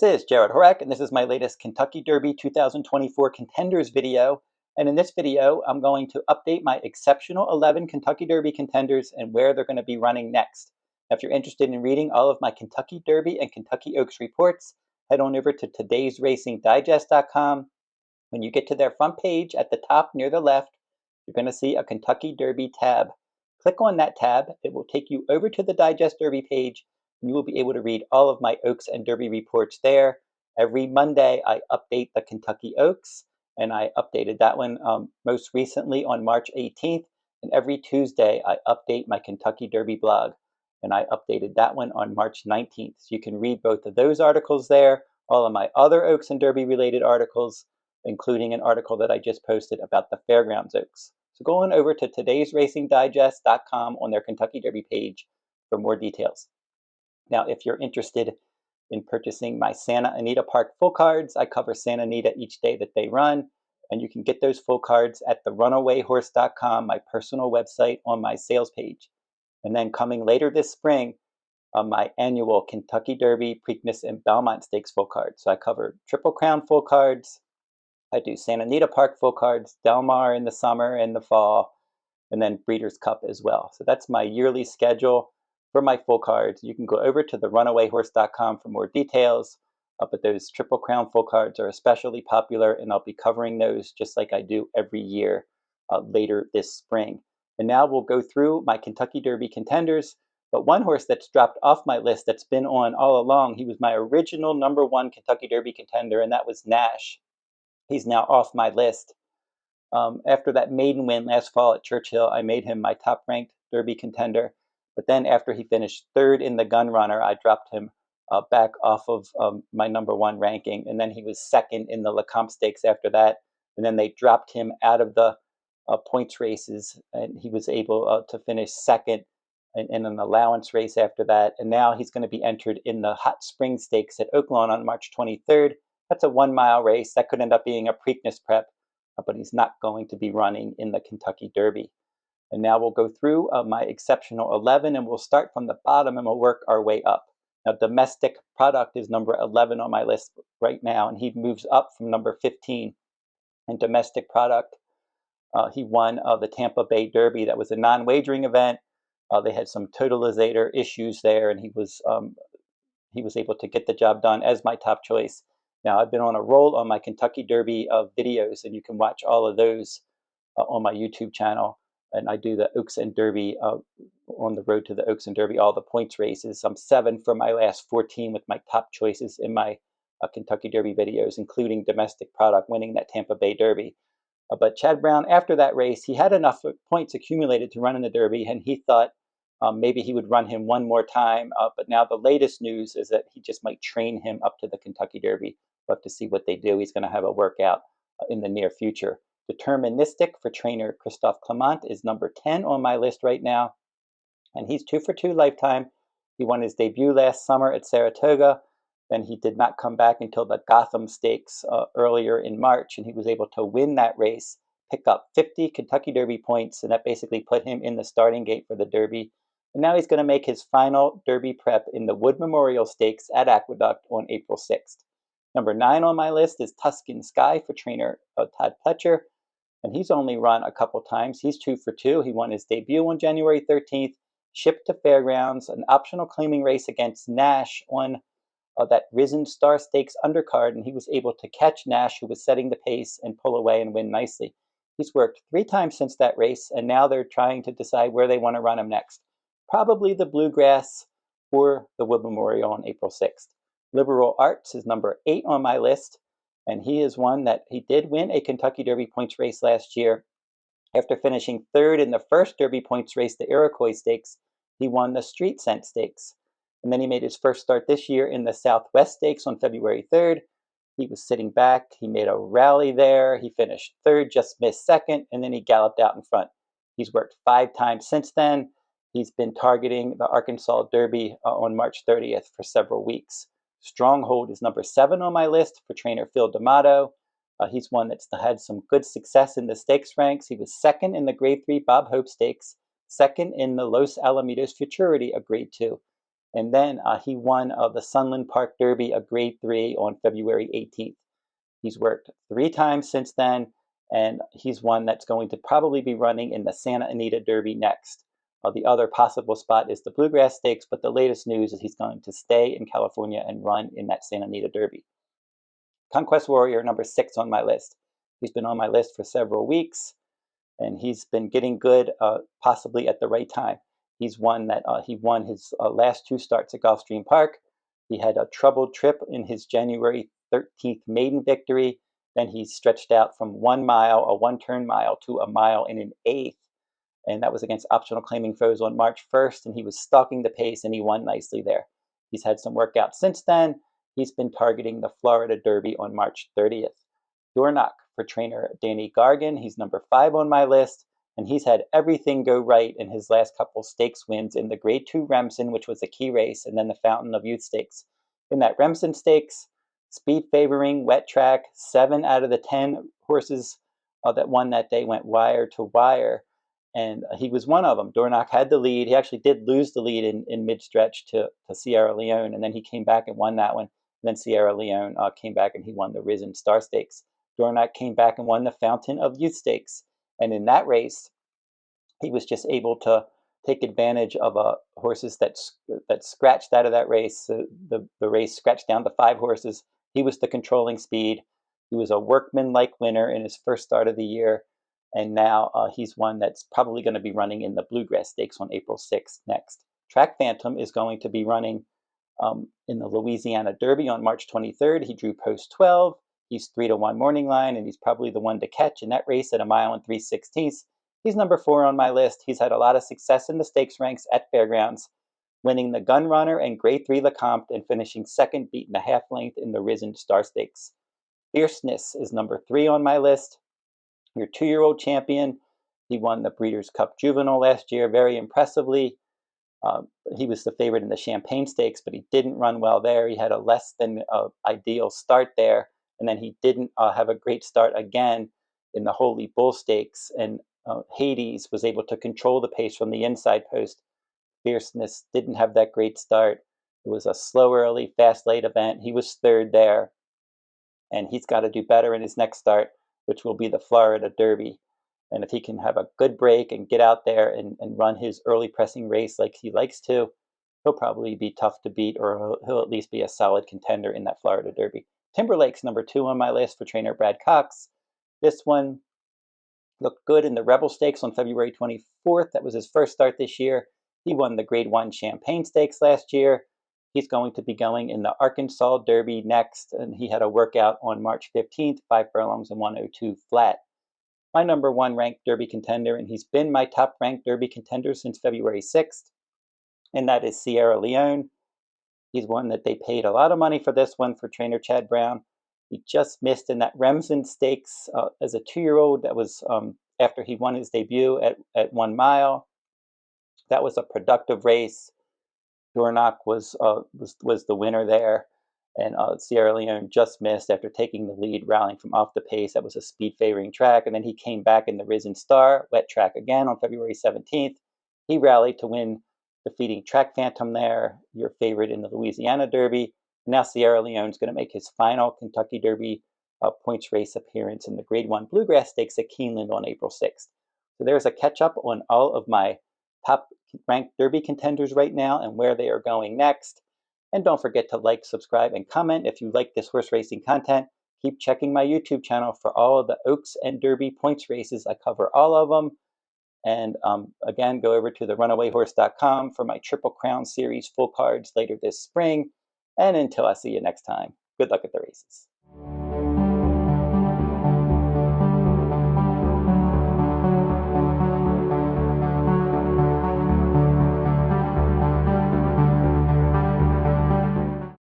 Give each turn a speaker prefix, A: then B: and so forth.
A: This is Jarrod Horak, and this is my latest Kentucky Derby 2024 Contenders video. And in this video, I'm going to update my exceptional 11 Kentucky Derby contenders and where they're going to be running next. Now, if you're interested in reading all of my Kentucky Derby and Kentucky Oaks reports, head on over to todaysracingdigest.com. When you get to their front page at the top near the left, you're going to see a Kentucky Derby tab. Click on that tab. It will take you over to the Digest Derby page. You will be able to read all of my Oaks and Derby reports there. Every Monday, I update the Kentucky Oaks, and I updated that one most recently on March 18th. And every Tuesday, I update my Kentucky Derby blog, and I updated that one on March 19th. So you can read both of those articles there, all of my other Oaks and Derby related articles, including an article that I just posted about the Fairgrounds Oaks. So go on over to todaysracingdigest.com on their Kentucky Derby page for more details. Now, if you're interested in purchasing my Santa Anita Park full cards, I cover Santa Anita each day that they run, and you can get those full cards at the runawayhorse.com, my personal website, on my sales page. And then coming later this spring, my annual Kentucky Derby, Preakness, and Belmont Stakes full cards. So I cover Triple Crown full cards, I do Santa Anita Park full cards, Del Mar in the summer and the fall, and then Breeders' Cup as well. So that's my yearly schedule for my full cards. You can go over to the runawayhorse.com for more details, but those Triple Crown full cards are especially popular, and I'll be covering those just like I do every year later this spring. And now we'll go through my Kentucky Derby contenders, but one horse that's dropped off my list that's been on all along, he was my original #1 Kentucky Derby contender, and that was Nash. He's now off my list. After that maiden win last fall at Churchill, I made him my top-ranked Derby contender. But then after he finished third in the Gun Runner, I dropped him back off of my #1 ranking. And then he was second in the Lecomte Stakes after that. And then they dropped him out of the points races, and he was able to finish second in an allowance race after that. And now he's going to be entered in the Hot Spring Stakes at Oaklawn on March 23rd. That's a 1-mile race. That could end up being a Preakness prep, but he's not going to be running in the Kentucky Derby. And now we'll go through my exceptional 11, and we'll start from the bottom and we'll work our way up. Now, Domestic Product is number 11 on my list right now, and he moves up from number 15. And Domestic Product, he won the Tampa Bay Derby. That was a non-wagering event. They had some totalizator issues there, and he was able to get the job done as my top choice. Now, I've been on a roll on my Kentucky Derby videos, and you can watch all of those on my YouTube channel. And I do the Oaks and Derby on the road to the Oaks and Derby, all the points races. I'm 7 for my last 14 with my top choices in my Kentucky Derby videos, including Domestic Product winning that Tampa Bay Derby. But Chad Brown, after that race, he had enough points accumulated to run in the Derby, and he thought maybe he would run him one more time. But now the latest news is that he just might train him up to the Kentucky Derby. We'll have to see what they do. He's going to have a workout in the near future. Deterministic for trainer Christophe Clement is number 10 on my list right now, and he's 2 for 2 lifetime. He won his debut last summer at Saratoga. Then he did not come back until the Gotham Stakes earlier in March, and he was able to win that race, pick up 50 Kentucky Derby points, and that basically put him in the starting gate for the Derby. And now he's going to make his final Derby prep in the Wood Memorial Stakes at Aqueduct on April 6th. Number 9 on my list is Tuscan Sky for trainer Todd Pletcher, and he's only run a couple times. He's 2 for 2. He won his debut on January 13th, shipped to Fairgrounds, an optional claiming race against Nash on that Risen Star Stakes undercard, and he was able to catch Nash, who was setting the pace, and pull away and win nicely. He's worked 3 times since that race, and now they're trying to decide where they want to run him next. Probably the Bluegrass or the Wood Memorial on April 6th. Liberal Arts is number 8 on my list, and he is one that he did win a Kentucky Derby points race last year. After finishing 3rd in the first Derby points race, the Iroquois Stakes, he won the Street Scent Stakes. And then he made his first start this year in the Southwest Stakes on February 3rd. He was sitting back. He made a rally there. He finished 3rd, just missed 2nd, and then he galloped out in front. He's worked 5 times since then. He's been targeting the Arkansas Derby on March 30th for several weeks. Stronghold is number 7 on my list for trainer Phil D'Amato. He's one that's had some good success in the stakes ranks. He was 2nd in the Grade 3 Bob Hope Stakes, 2nd in the Los Alamitos Futurity, a Grade 2. And then he won the Sunland Park Derby, a Grade 3, on February 18th. He's worked 3 times since then, and he's one that's going to probably be running in the Santa Anita Derby next. The other possible spot is the Bluegrass Stakes, but the latest news is he's going to stay in California and run in that Santa Anita Derby. Conquest Warrior, number 6 on my list. He's been on my list for several weeks, and he's been getting good, possibly at the right time. He won his last 2 starts at Gulfstream Park. He had a troubled trip in his January 13th maiden victory. Then he stretched out from 1 mile, a 1-turn mile, to a mile and an eighth. And that was against optional claiming foes on March 1st. And he was stalking the pace, and he won nicely there. He's had some workouts since then. He's been targeting the Florida Derby on March 30th. Dornoch for trainer Danny Gargan. He's number 5 on my list. And he's had everything go right in his last couple stakes wins in the Grade 2 Remsen, which was a key race, and then the Fountain of Youth Stakes. In that Remsen Stakes, speed favoring, wet track, 7 out of the 10 horses that won that day went wire to wire, and he was one of them. Dornoch had the lead. He actually did lose the lead in mid-stretch to Sierra Leone, and then he came back and won that one. And then Sierra Leone came back and he won the Risen Star Stakes. Dornoch came back and won the Fountain of Youth Stakes. And in that race, he was just able to take advantage of horses that scratched out of that race. The race scratched down to 5 horses. He was the controlling speed. He was a workman-like winner in his first start of the year. And now he's one that's probably going to be running in the Bluegrass Stakes on April 6th next. Track Phantom is going to be running in the Louisiana Derby on March 23rd. He drew post 12. He's 3-1 morning line, and he's probably the one to catch in that race at a mile and 3/16. He's number 4 on my list. He's had a lot of success in the stakes ranks at Fairgrounds, winning the Gun Runner and Grade 3 Lecomte and finishing second, beaten a half length in the Risen Star Stakes. Fierceness is number 3 on my list. Your 2-year-old champion. He won the Breeders' Cup Juvenile last year very impressively. He was the favorite in the Champagne Stakes, but he didn't run well there. He had a less than ideal start there. And then he didn't have a great start again in the Holy Bull Stakes. And Hades was able to control the pace from the inside post. Fierceness didn't have that great start. It was a slow early, fast late event. He was 3rd there. And he's got to do better in his next start, which will be the Florida Derby. And if he can have a good break and get out there and run his early pressing race like he likes to, he'll probably be tough to beat, or he'll at least be a solid contender in that Florida Derby. Timberlake's number 2 on my list for trainer Brad Cox. This one looked good in the Rebel Stakes on February 24th. That was his first start this year. He won the Grade 1 Champagne Stakes last year. He's going to be going in the Arkansas Derby next, and he had a workout on March 15th, 5 furlongs and 102 flat. My number 1 ranked Derby contender, and he's been my top ranked Derby contender since February 6th, and that is Sierra Leone. He's one that they paid a lot of money for this one for trainer Chad Brown. He just missed in that Remsen Stakes as a 2-year-old. That was after he won his debut at 1 mile. That was a productive race. Dornoch was the winner there, and Sierra Leone just missed after taking the lead, rallying from off the pace. That was a speed favoring track, and then he came back in the Risen Star, wet track again on February 17th. He rallied to win, defeating Track Phantom there, your favorite in the Louisiana Derby. Now Sierra Leone's going to make his final Kentucky Derby points race appearance in the Grade 1 Bluegrass Stakes at Keeneland on April 6th. So there's a catch-up on all of my top-ranked Derby contenders right now and where they are going next. And don't forget to like, subscribe, and comment if you like this horse racing content. Keep checking my YouTube channel for all of the Oaks and Derby points races. I cover all of them. And again, go over to the runawayhorse.com for my Triple Crown Series full cards later this spring. And until I see you next time, good luck at the races.